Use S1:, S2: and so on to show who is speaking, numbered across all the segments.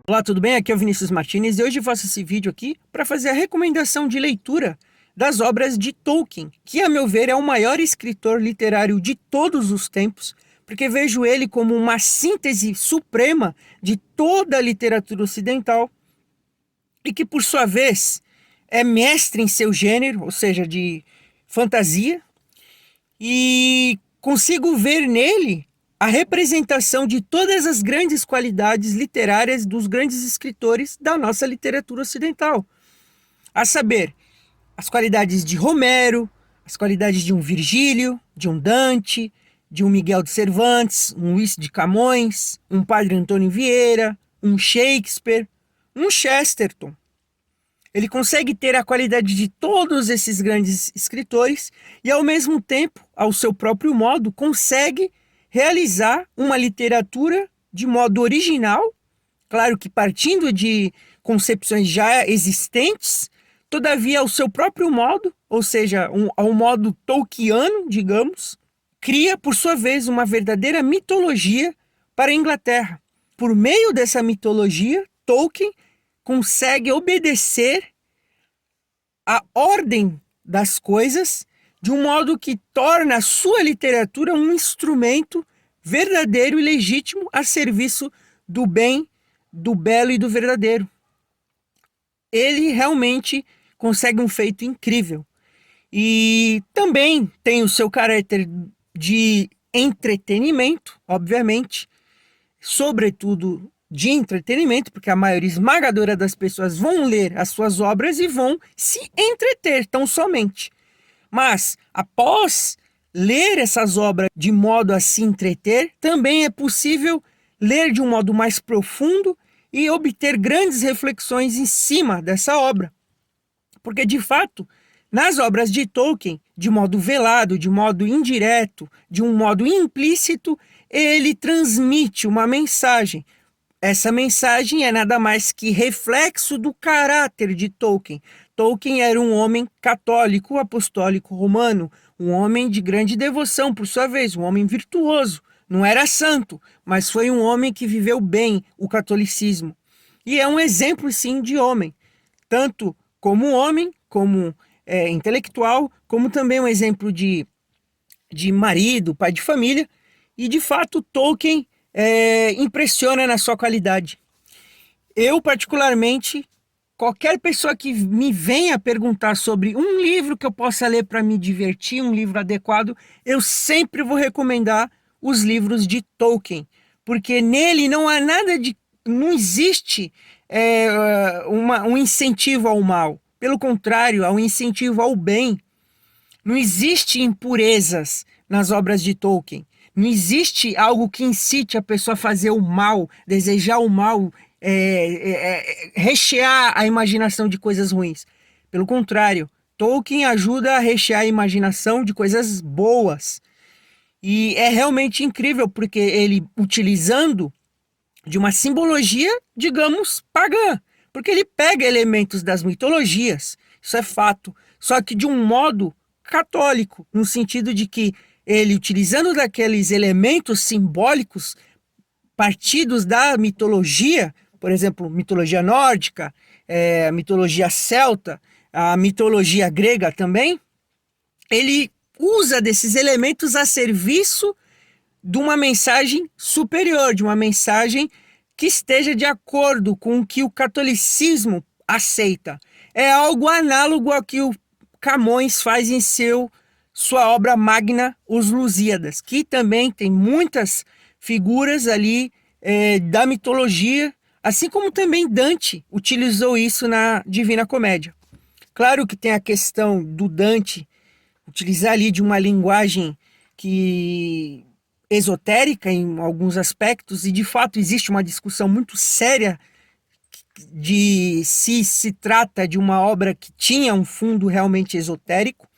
S1: Olá, tudo bem? Aqui é o Vinícius Martins e hoje eu faço esse vídeo aqui para fazer a recomendação de leitura das obras de Tolkien, que, a meu ver, é o maior escritor literário de todos os tempos, porque vejo ele como uma síntese suprema de toda a literatura ocidental e que, por sua vez, é mestre em seu gênero, ou seja, de fantasia, e consigo ver nele a representação de todas as grandes qualidades literárias dos grandes escritores da nossa literatura ocidental. A saber, as qualidades de Homero, as qualidades de um Virgílio, de um Dante, de um Miguel de Cervantes, um Luís de Camões, um Padre Antônio Vieira, um Shakespeare, um Chesterton. Ele consegue ter a qualidade de todos esses grandes escritores e, ao mesmo tempo, ao seu próprio modo, consegue realizar uma literatura de modo original, claro que partindo de concepções já existentes, todavia ao seu próprio modo, ou seja, ao modo tolkiano, digamos, cria, por sua vez, uma verdadeira mitologia para a Inglaterra. Por meio dessa mitologia, Tolkien consegue obedecer a ordem das coisas de um modo que torna a sua literatura um instrumento verdadeiro e legítimo a serviço do bem, do belo e do verdadeiro. Ele realmente consegue um feito incrível. E também tem o seu caráter de entretenimento, obviamente, sobretudo de entretenimento, porque a maioria esmagadora das pessoas vão ler as suas obras e vão se entreter tão somente. Mas, após ler essas obras de modo a se entreter, também é possível ler de um modo mais profundo e obter grandes reflexões em cima dessa obra. Porque, de fato, nas obras de Tolkien, de modo velado, de modo indireto, de um modo implícito, ele transmite uma mensagem. Essa mensagem é nada mais que reflexo do caráter de Tolkien. Tolkien era um homem católico, apostólico romano, um homem de grande devoção, por sua vez, um homem virtuoso. Não era santo, mas foi um homem que viveu bem o catolicismo. E é um exemplo, sim, de homem, tanto como homem, como intelectual, como também um exemplo de marido, pai de família. E, de fato, Tolkien impressiona na sua qualidade. Eu, particularmente, qualquer pessoa que me venha perguntar sobre um livro que eu possa ler para me divertir, um livro adequado, eu sempre vou recomendar os livros de Tolkien, porque nele não há nada de... não existe um incentivo ao mal. Pelo contrário, há um incentivo ao bem. Não existe impurezas nas obras de Tolkien. Não existe algo que incite a pessoa a fazer o mal, desejar o mal, rechear a imaginação de coisas ruins. Pelo contrário, Tolkien ajuda a rechear a imaginação de coisas boas. E é realmente incrível, porque ele, utilizando de uma simbologia, digamos, pagã, porque ele pega elementos das mitologias, isso é fato, só que de um modo católico, no sentido de que ele, utilizando daqueles elementos simbólicos partidos da mitologia, por exemplo, mitologia nórdica, mitologia celta, a mitologia grega também, ele usa desses elementos a serviço de uma mensagem superior, de uma mensagem que esteja de acordo com o que o catolicismo aceita. É algo análogo ao que o Camões faz em sua obra magna, Os Lusíadas, que também tem muitas figuras ali da mitologia, assim como também Dante utilizou isso na Divina Comédia. Claro que tem a questão do Dante utilizar ali de uma linguagem que esotérica em alguns aspectos, e de fato existe uma discussão muito séria de se trata de uma obra que tinha um fundo realmente esotérico.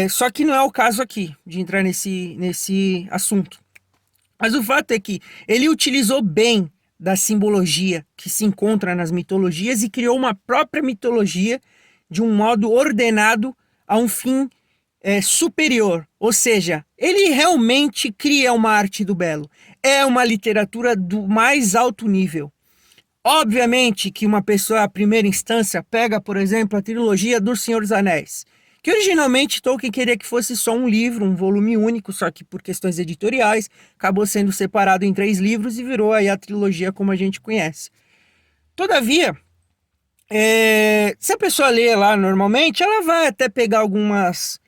S1: Só que não é o caso aqui de entrar nesse assunto. Mas o fato é que ele utilizou bem da simbologia que se encontra nas mitologias e criou uma própria mitologia de um modo ordenado a um fim superior. Ou seja, ele realmente cria uma arte do belo. É uma literatura do mais alto nível. Obviamente que uma pessoa à primeira instância pega, por exemplo, a trilogia do Senhor dos Anéis, que originalmente Tolkien queria que fosse só um livro, um volume único, só que por questões editoriais acabou sendo separado em 3 livros e virou aí a trilogia como a gente conhece. Todavia, se a pessoa lê lá normalmente, ela vai até pegar algumas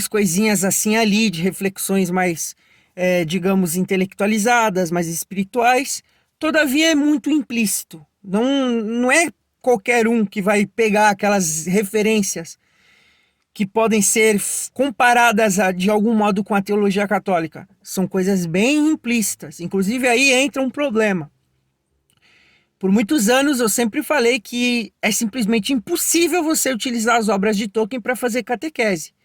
S1: coisinhas assim ali, de reflexões mais, digamos, intelectualizadas, mais espirituais. Todavia é muito implícito. Não é qualquer um que vai pegar aquelas referências que podem ser comparadas de algum modo com a teologia católica. São coisas bem implícitas. Inclusive aí entra um problema. Por muitos anos eu sempre falei que é simplesmente impossível você utilizar as obras de Tolkien para fazer catequese.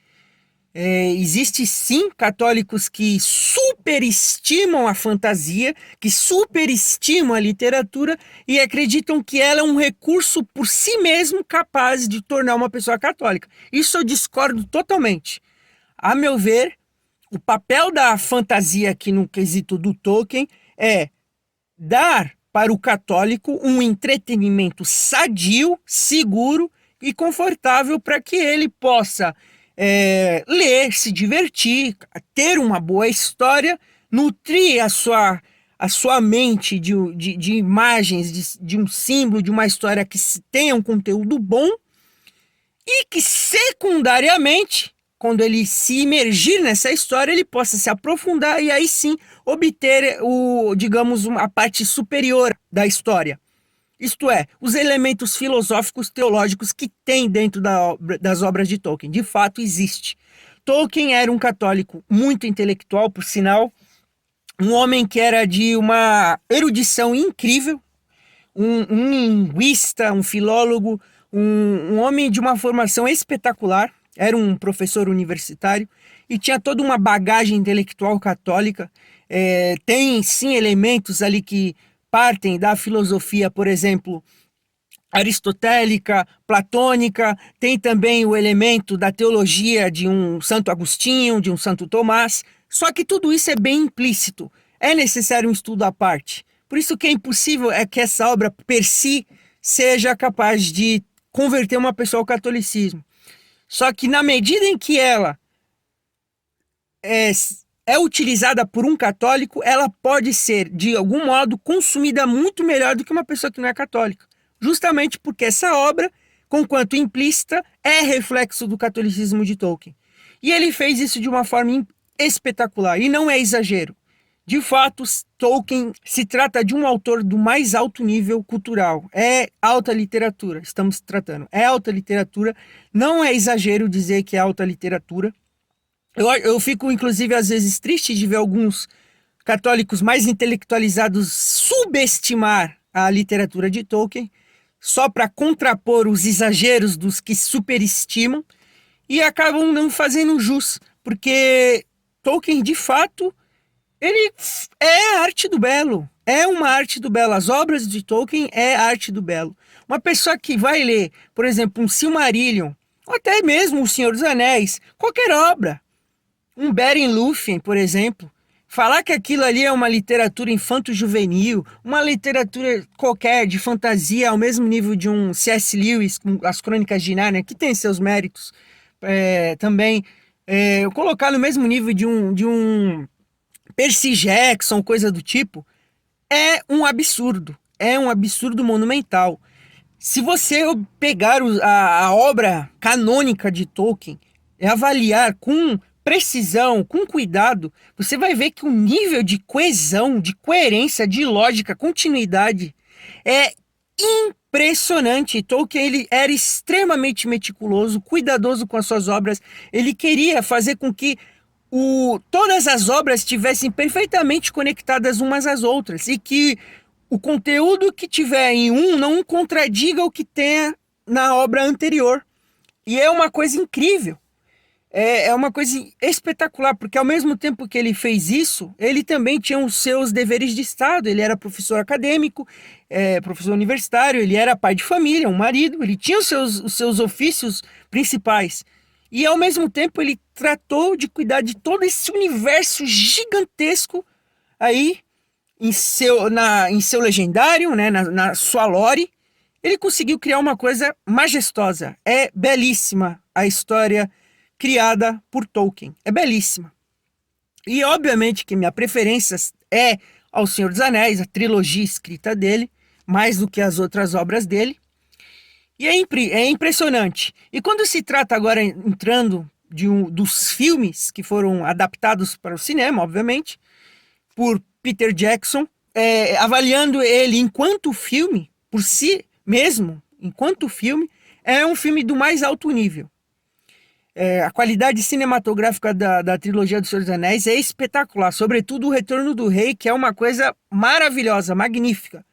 S1: Existe sim católicos que superestimam a fantasia, que superestimam a literatura e acreditam que ela é um recurso por si mesmo capaz de tornar uma pessoa católica. Isso eu discordo totalmente. A meu ver, o papel da fantasia aqui no quesito do Tolkien é dar para o católico um entretenimento sadio, seguro e confortável para que ele possa ler, se divertir, ter uma boa história, nutrir a sua mente de imagens, de um símbolo, de uma história que tenha um conteúdo bom e que secundariamente, quando ele se imergir nessa história, ele possa se aprofundar e aí sim obter digamos, a parte superior da história. Isto é, os elementos filosóficos teológicos que tem dentro das obras de Tolkien. De fato, existe. Tolkien era um católico muito intelectual, por sinal, um homem que era de uma erudição incrível, um linguista, um filólogo, um homem de uma formação espetacular, era um professor universitário e tinha toda uma bagagem intelectual católica. Tem sim elementos ali que partem da filosofia, por exemplo, aristotélica, platônica, tem também o elemento da teologia de um Santo Agostinho, de um Santo Tomás, só que tudo isso é bem implícito, é necessário um estudo à parte. Por isso que é impossível que essa obra per si seja capaz de converter uma pessoa ao catolicismo. Só que na medida em que ela é utilizada por um católico, ela pode ser, de algum modo, consumida muito melhor do que uma pessoa que não é católica. Justamente porque essa obra, conquanto implícita, é reflexo do catolicismo de Tolkien. E ele fez isso de uma forma espetacular, e não é exagero. De fato, Tolkien se trata de um autor do mais alto nível cultural. É alta literatura, estamos tratando. É alta literatura, não é exagero dizer que é alta literatura. Eu fico, inclusive, às vezes triste de ver alguns católicos mais intelectualizados subestimar a literatura de Tolkien, só para contrapor os exageros dos que superestimam, e acabam não fazendo jus, porque Tolkien, de fato, ele é a arte do belo, é uma arte do belo. As obras de Tolkien é a arte do belo. Uma pessoa que vai ler, por exemplo, um Silmarillion, ou até mesmo O Senhor dos Anéis, qualquer obra, um Beren Lúthien, por exemplo, falar que aquilo ali é uma literatura infanto-juvenil, uma literatura qualquer de fantasia ao mesmo nível de um C.S. Lewis, com as Crônicas de Nárnia, que tem seus méritos também, eu colocar no mesmo nível de um Percy Jackson, coisa do tipo, é um absurdo monumental. Se você pegar a obra canônica de Tolkien e avaliar com precisão, com cuidado, você vai ver que o nível de coesão, de coerência, de lógica, continuidade é impressionante. Tolkien, ele era extremamente meticuloso, cuidadoso com as suas obras. Ele queria fazer com que todas as obras estivessem perfeitamente conectadas umas às outras e que o conteúdo que tiver em um não contradiga o que tenha na obra anterior. E é uma coisa incrível. É uma coisa espetacular, porque ao mesmo tempo que ele fez isso, ele também tinha os seus deveres de Estado. Ele era professor acadêmico, professor universitário, ele era pai de família, um marido, ele tinha os seus ofícios principais. E ao mesmo tempo ele tratou de cuidar de todo esse universo gigantesco aí em seu legendário, né, na sua lore, ele conseguiu criar uma coisa majestosa. É belíssima a história criada por Tolkien. É belíssima. E obviamente que minha preferência é ao Senhor dos Anéis, a trilogia escrita dele, mais do que as outras obras dele. E é impressionante. E quando se trata agora, entrando dos filmes que foram adaptados para o cinema, obviamente, por Peter Jackson, avaliando ele enquanto filme, por si mesmo, enquanto filme, é um filme do mais alto nível. A qualidade cinematográfica da trilogia do Senhor dos Anéis é espetacular, sobretudo o Retorno do Rei, que é uma coisa maravilhosa, magnífica.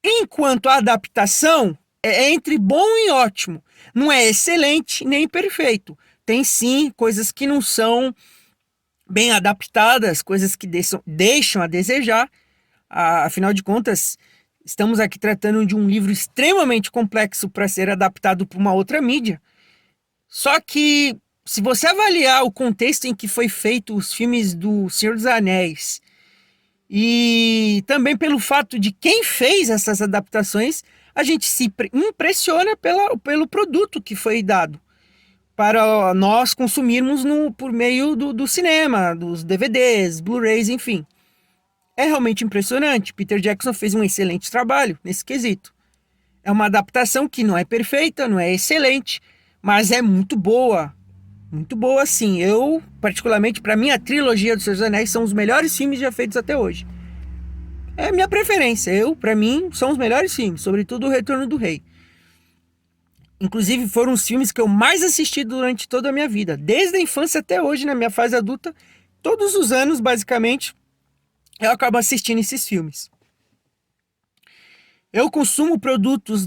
S1: Enquanto a adaptação é entre bom e ótimo, não é excelente nem perfeito. Tem sim coisas que não são bem adaptadas, coisas que deixam a desejar. Afinal de contas, estamos aqui tratando de um livro extremamente complexo para ser adaptado para uma outra mídia. Só que, se você avaliar o contexto em que foi feito os filmes do Senhor dos Anéis, e também pelo fato de quem fez essas adaptações, a gente se impressiona pelo produto que foi dado para nós consumirmos por meio do cinema, dos DVDs, Blu-rays, enfim. É realmente impressionante. Peter Jackson fez um excelente trabalho nesse quesito. É uma adaptação que não é perfeita, não é excelente, mas é muito boa. Muito boa, sim. Eu, particularmente, para mim, a trilogia dos Senhor dos Anéis são os melhores filmes já feitos até hoje. É a minha preferência. Para mim, são os melhores filmes, sobretudo o Retorno do Rei. Inclusive, foram os filmes que eu mais assisti durante toda a minha vida. Desde a infância até hoje, na minha fase adulta, todos os anos, basicamente, eu acabo assistindo esses filmes. Eu consumo produtos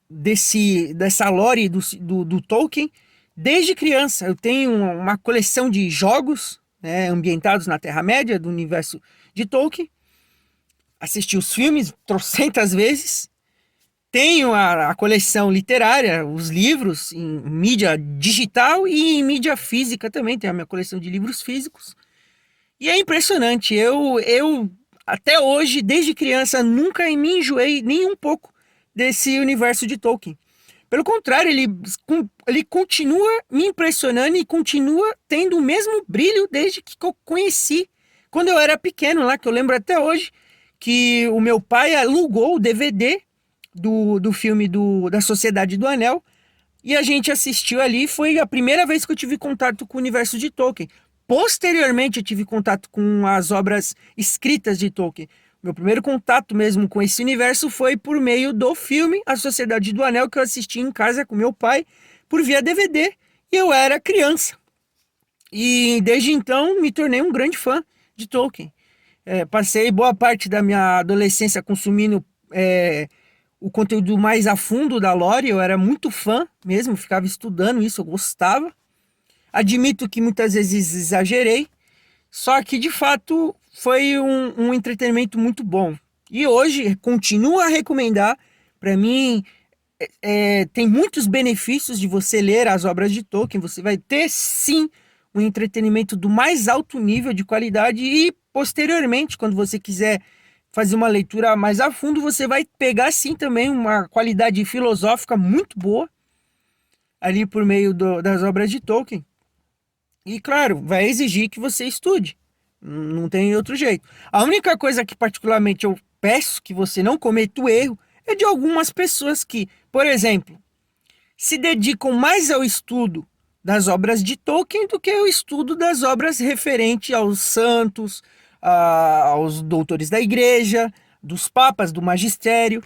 S1: dessa lore do Tolkien desde criança. Eu tenho uma coleção de jogos, né, ambientados na Terra-média, do universo de Tolkien. Assisti os filmes trocentas vezes. Tenho a coleção literária, os livros em mídia digital e em mídia física também. Tenho a minha coleção de livros físicos. E é impressionante. Eu até hoje, desde criança, nunca me enjoei nem um pouco desse universo de Tolkien. Pelo contrário, ele continua me impressionando e continua tendo o mesmo brilho desde que eu conheci, quando eu era pequeno lá, que eu lembro até hoje, que o meu pai alugou o DVD do filme da Sociedade do Anel, e a gente assistiu ali. Foi a primeira vez que eu tive contato com o universo de Tolkien. Posteriormente eu tive contato com as obras escritas de Tolkien. Meu primeiro contato mesmo com esse universo foi por meio do filme A Sociedade do Anel, que eu assisti em casa com meu pai por via DVD, e eu era criança. E desde então me tornei um grande fã de Tolkien. Passei boa parte da minha adolescência consumindo o conteúdo mais a fundo da lore. Eu era muito fã mesmo, ficava estudando isso, eu gostava. Admito que muitas vezes exagerei, só que de fato foi um entretenimento muito bom. E hoje continuo a recomendar. Para mim, tem muitos benefícios de você ler as obras de Tolkien. Você vai ter sim um entretenimento do mais alto nível de qualidade, e posteriormente, quando você quiser fazer uma leitura mais a fundo, você vai pegar sim também uma qualidade filosófica muito boa ali por meio das obras de Tolkien. E claro, vai exigir que você estude. Não tem outro jeito. A única coisa que particularmente eu peço que você não cometa o erro é de algumas pessoas que, por exemplo, se dedicam mais ao estudo das obras de Tolkien do que ao estudo das obras referentes aos santos, aos doutores da igreja, dos papas, do magistério.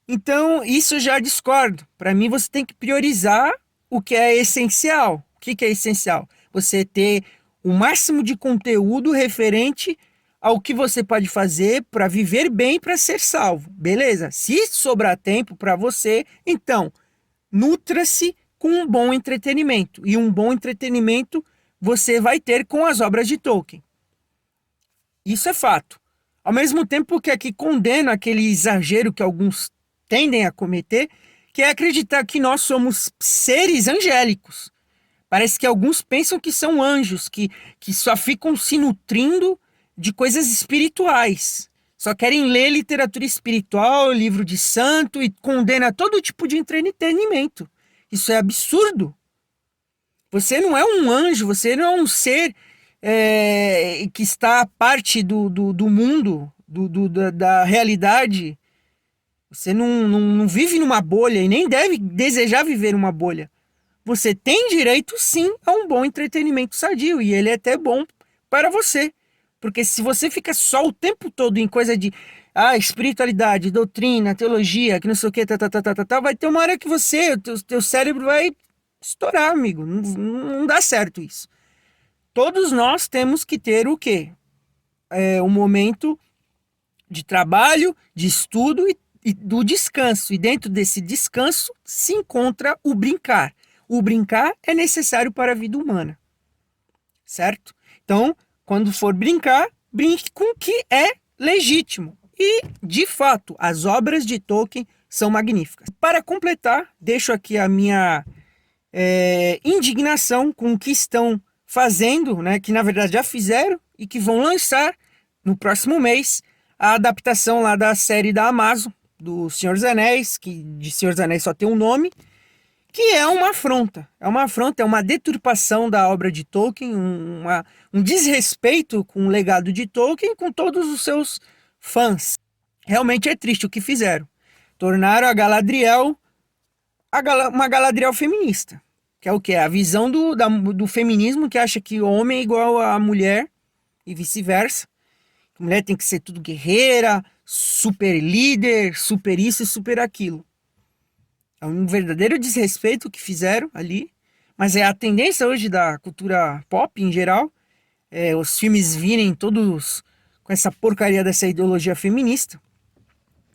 S1: Então, isso eu já discordo. Para mim, você tem que priorizar o que é essencial. O que é essencial? Você ter o máximo de conteúdo referente ao que você pode fazer para viver bem, para ser salvo. Beleza? Se sobrar tempo para você, então, nutra-se com um bom entretenimento. E um bom entretenimento você vai ter com as obras de Tolkien. Isso é fato. Ao mesmo tempo que aqui condeno aquele exagero que alguns tendem a cometer, que é acreditar que nós somos seres angélicos. Parece que alguns pensam que são anjos, que só ficam se nutrindo de coisas espirituais. Só querem ler literatura espiritual, livro de santo e condena todo tipo de entretenimento. Isso é absurdo. Você não é um anjo, você não é um ser que está à parte do mundo, da realidade. Você não vive numa bolha e nem deve desejar viver numa bolha. Você tem direito, sim, a um bom entretenimento sadio, e ele é até bom para você. Porque se você fica só o tempo todo em coisa de espiritualidade, doutrina, teologia, que não sei o que, vai ter uma hora que teu cérebro vai estourar, amigo. Não dá certo isso. Todos nós temos que ter o quê? Um momento de trabalho, de estudo e do descanso. E dentro desse descanso se encontra o brincar. O brincar é necessário para a vida humana, certo? Então, quando for brincar, brinque com o que é legítimo. E, de fato, as obras de Tolkien são magníficas. Para completar, deixo aqui a minha indignação com o que estão fazendo, né, que na verdade já fizeram e que vão lançar no próximo mês a adaptação lá da série da Amazon, do Senhor dos Anéis, que de Senhor dos Anéis só tem um nome, que é uma afronta. É uma afronta, é uma deturpação da obra de Tolkien, um desrespeito com o legado de Tolkien, com todos os seus fãs. Realmente é triste o que fizeram. Tornaram a Galadriel uma Galadriel feminista. Que é o quê? A visão do feminismo, que acha que o homem é igual a mulher e vice-versa. A mulher tem que ser tudo guerreira, super líder, super isso e super aquilo. É um verdadeiro desrespeito que fizeram ali, mas é a tendência hoje da cultura pop em geral, os filmes virem todos com essa porcaria dessa ideologia feminista.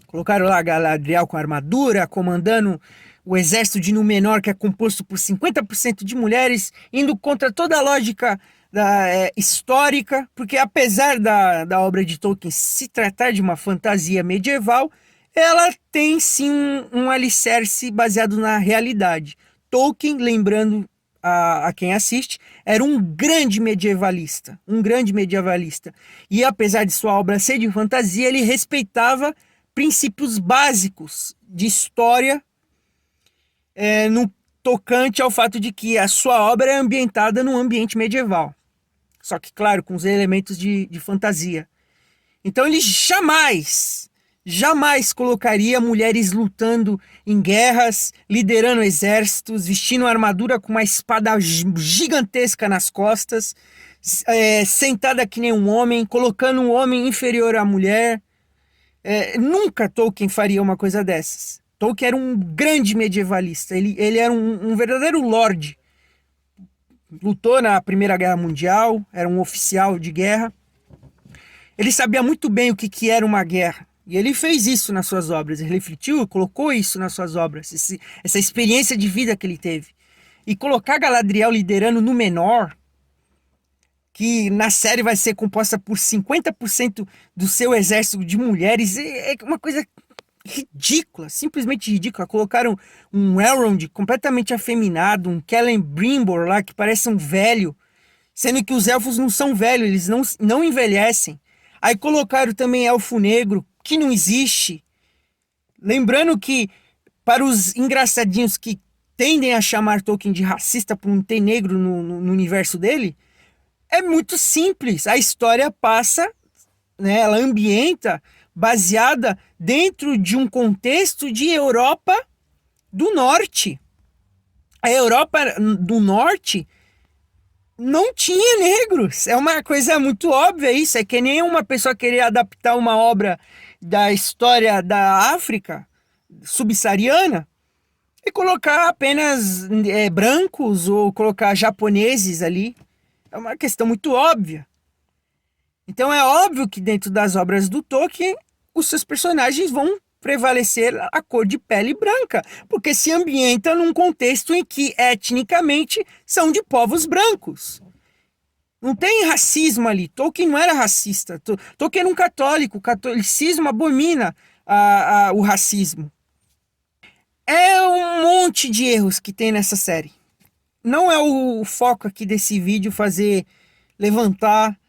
S1: Colocaram lá a Galadriel com armadura, comandando o exército de Númenor, que é composto por 50% de mulheres, indo contra toda a lógica histórica, porque apesar da obra de Tolkien se tratar de uma fantasia medieval, ela tem sim um alicerce baseado na realidade. Tolkien, lembrando a quem assiste, era um grande medievalista, E apesar de sua obra ser de fantasia, ele respeitava princípios básicos de história no tocante ao fato de que a sua obra é ambientada num ambiente medieval. Só que, claro, com os elementos de fantasia. Então ele jamais colocaria mulheres lutando em guerras, liderando exércitos, vestindo armadura com uma espada gigantesca nas costas, sentada que nem um homem, colocando um homem inferior à mulher. Nunca Tolkien faria uma coisa dessas. Tolkien era um grande medievalista, ele era um verdadeiro lorde. Lutou na Primeira Guerra Mundial, era um oficial de guerra. Ele sabia muito bem o que era uma guerra. E ele fez isso nas suas obras. Ele refletiu e colocou isso nas suas obras. Essa experiência de vida que ele teve. E colocar Galadriel liderando Númenor, que na série vai ser composta por 50% do seu exército de mulheres, é uma coisa ridícula, simplesmente ridícula. Colocaram um Elrond completamente afeminado, um Celebrimbor lá que parece um velho, sendo que os elfos não são velhos, eles não envelhecem. Aí colocaram também Elfo Negro, que não existe. Lembrando que, para os engraçadinhos que tendem a chamar Tolkien de racista por não ter negro no universo dele, é muito simples. A história passa, né, ela ambienta baseada dentro de um contexto de Europa do Norte. A Europa do Norte não tinha negros. É uma coisa muito óbvia isso. É que nem uma pessoa querer adaptar uma obra da história da África subsaariana e colocar apenas brancos ou colocar japoneses ali. É uma questão muito óbvia. Então é óbvio que dentro das obras do Tolkien, os seus personagens vão prevalecer a cor de pele branca, porque se ambienta num contexto em que etnicamente são de povos brancos. Não tem racismo ali. Tolkien não era racista. Tolkien era um católico. O catolicismo abomina o racismo. É um monte de erros que tem nessa série. Não é o foco aqui desse vídeo levantar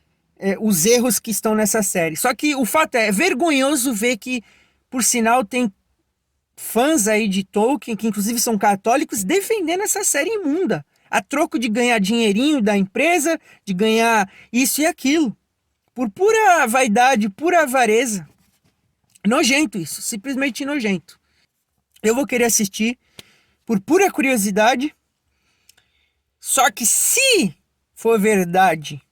S1: os erros que estão nessa série. Só que o fato é vergonhoso ver que, por sinal, tem fãs aí de Tolkien, que inclusive são católicos, defendendo essa série imunda, a troco de ganhar dinheirinho da empresa, de ganhar isso e aquilo, por pura vaidade, pura avareza. Nojento isso, simplesmente nojento. Eu vou querer assistir por pura curiosidade, só que se for verdade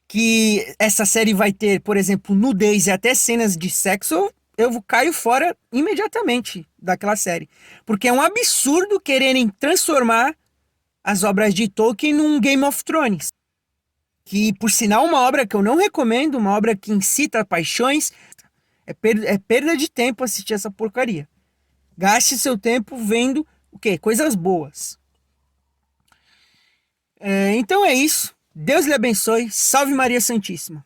S1: que essa série vai ter, por exemplo, nudez e até cenas de sexo, eu caio fora imediatamente daquela série. Porque é um absurdo quererem transformar as obras de Tolkien num Game of Thrones. Que, por sinal, uma obra que eu não recomendo, uma obra que incita paixões. É perda de tempo assistir essa porcaria. Gaste seu tempo vendo o quê? Coisas boas. Então é isso. Deus lhe abençoe. Salve Maria Santíssima.